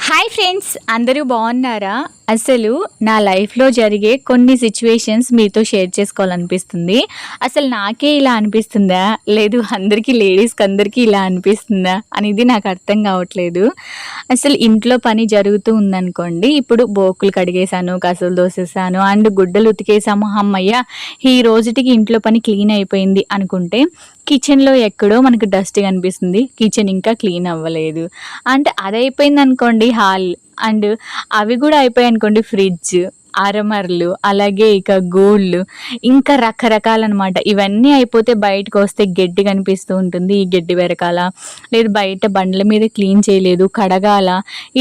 Hi friends, అందరూ బాగున్నారా? అసలు నా లైఫ్లో జరిగే కొన్ని సిచ్యువేషన్స్ మీతో షేర్ చేసుకోవాలనిపిస్తుంది. అసలు నాకే ఇలా అనిపిస్తుందా, లేదు అందరికీ లేడీస్కి అందరికీ ఇలా అనిపిస్తుందా అనేది నాకు అర్థం కావట్లేదు. అసలు ఇంట్లో పని జరుగుతూ ఉందనుకోండి, ఇప్పుడు బోకులు కడిగేసాను, కసులు దోసేసాను అండ్ గుడ్డలు ఉతికేసాము, అమ్మయ్య ఈ రోజుటికి ఇంట్లో పని క్లీన్ అయిపోయింది అనుకుంటే కిచెన్లో ఎక్కడో మనకు డస్ట్ కనిపిస్తుంది. కిచెన్ ఇంకా క్లీన్ అవ్వలేదు. అంటే అది అయిపోయింది అనుకోండి హాల్, అండ్ అవి కూడా అయిపోయాయి అనుకోండి ఫ్రిడ్జ్, అరమరలు, అలాగే ఇక గోళ్ళు, ఇంకా రకరకాలన్నమాట. ఇవన్నీ అయిపోతే బయటకు వస్తే గడ్డి కనిపిస్తూ ఉంటుంది. ఈ గడ్డి వెరకాల, లేదు బయట బండ్ల మీద క్లీన్ చేయలేదు, కడగాల,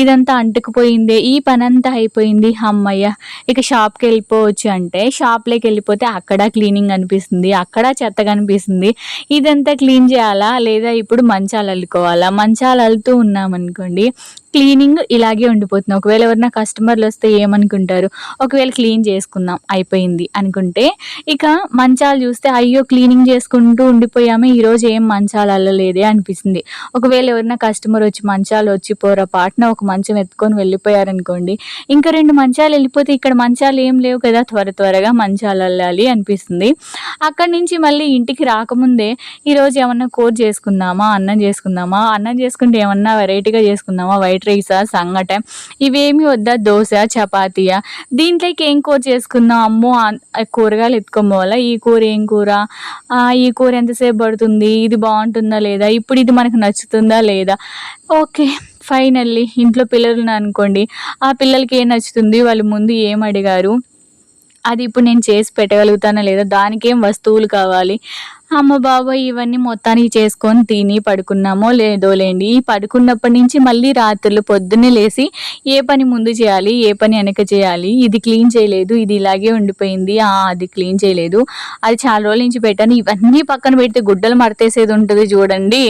ఇదంతా అంటుకుపోయిందే, ఈ పనంతా అయిపోయింది, అమ్మయ్య ఇక షాప్కి వెళ్ళిపోవచ్చు అంటే షాప్లోకి వెళ్ళిపోతే అక్కడ క్లీనింగ్ అనిపిస్తుంది, అక్కడ చెత్త కనిపిస్తుంది. ఇదంతా క్లీన్ చేయాలా, లేదా ఇప్పుడు మంచాలు అల్లుకోవాలా? మంచాలు అల్లుతూ ఉన్నామనుకోండి, క్లీనింగ్ ఇలాగే ఉండిపోతుంది. ఒకవేళ ఎవరైనా కస్టమర్లు వస్తే ఏమనుకుంటారు, ఒకవేళ క్లీన్ చేసుకుందాం అయిపోయింది అనుకుంటే, ఇక మంచాలు చూస్తే అయ్యో క్లీనింగ్ చేసుకుంటూ ఉండిపోయామే, ఈరోజు ఏం మంచాలు అల్లలేదే అనిపిస్తుంది. ఒకవేళ ఎవరైనా కస్టమర్ వచ్చి మంచాలు వచ్చి పొరపాటున ఒక మంచం ఎత్తుకొని వెళ్ళిపోయారనుకోండి, ఇంకా 2 మంచాలు వెళ్ళిపోతే ఇక్కడ మంచాలు ఏం లేవు కదా, త్వరగా మంచాలు అల్లాలి అనిపిస్తుంది. అక్కడి నుంచి మళ్ళీ ఇంటికి రాకముందే ఈరోజు ఏమన్నా కూర చేసుకుందామా, అన్నం చేసుకుందామా, అన్నం చేసుకుంటే ఏమన్నా వెరైటీగా చేసుకుందామా, వైట్ రైసా, సంగట, ఇవేమి వద్దా, దోశ, చపాతీయా, దీంట్లోకి ఏం కూర చేసుకుందాం, అమ్మో కూరగాయలు ఎత్తుకోమోవాలా, ఈ కూర ఏం కూర, ఈ కూర ఎంతసేపు పడుతుంది, ఇది బాగుంటుందా లేదా, ఇప్పుడు ఇది మనకు నచ్చుతుందా లేదా, ఓకే ఫైనల్లీ ఇంట్లో పిల్లలు అనుకోండి, ఆ పిల్లలకి ఏం నచ్చుతుంది, వాళ్ళు ముందు ఏం అడిగారు, అది ఇప్పుడు నేను చేసి పెట్టగలుగుతానా లేదా, దానికేం వస్తువులు కావాలి, అమ్మ బాబాయ్ ఇవన్నీ మొత్తానికి చేసుకొని తిని పడుకున్నామో లేదో లేండి. ఈ పడుకున్నప్పటి నుంచి మళ్ళీ రాత్రులు పొద్దున్నే లేసి ఏ పని ముందు చేయాలి, ఏ పని వెనక చేయాలి, ఇది క్లీన్ చేయలేదు, ఇది ఇలాగే ఉండిపోయింది, అది క్లీన్ చేయలేదు, అది చాలా రోజుల నుంచి పెట్టాను, ఇవన్నీ పక్కన పెడితే గుడ్డలు మడతేసేది ఉంటుంది చూడండి,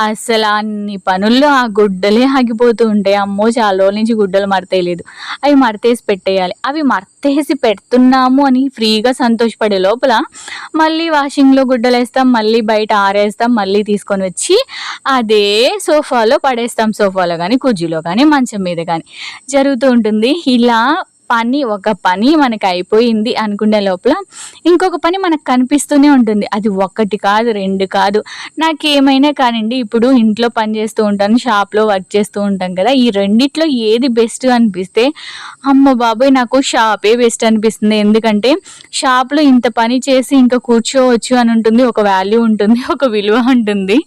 అసలు అన్ని పనుల్లో ఆ గుడ్డలే ఆగిపోతూ ఉంటాయి. అమ్మో చాలా రోజుల నుంచి గుడ్డలు మడతేయలేదు, అవి మడతేసి పెట్టేయాలి. అవి మడతేసి పెడుతున్నాము అని ఫ్రీగా సంతోషపడే లోపల మళ్ళీ వాషింగ్లో గుడ్డలు వేస్తాం, మళ్ళీ బయట ఆరేస్తాం, మళ్ళీ తీసుకొని వచ్చి అదే సోఫాలో పడేస్తాం. సోఫాలో కానీ, కుర్చీలో కానీ, మంచం మీద కానీ జరుగుతూ ఉంటుంది. ఇలా ఒక పని మనకు అయిపోయింది అనుకునే లోపల ఇంకొక పని మనకు కనిపిస్తూనే ఉంటుంది. అది 1 కాదు, 2 కాదు, నాకేమైనా కానివ్వండి. ఇప్పుడు ఇంట్లో పని చేస్తూ ఉంటాను, షాప్లో వర్క్ చేస్తూ ఉంటాం కదా, ఈ రెండిట్లో ఏది బెస్ట్ అనిపిస్తే, అమ్మ బాబోయ్ నాకు షాపే బెస్ట్ అనిపిస్తుంది. ఎందుకంటే షాప్లో ఇంత పని చేసి ఇంకా కూర్చోవచ్చు అని ఉంటుంది, ఒక వాల్యూ ఉంటుంది, ఒక విలువ ఉంటుంది.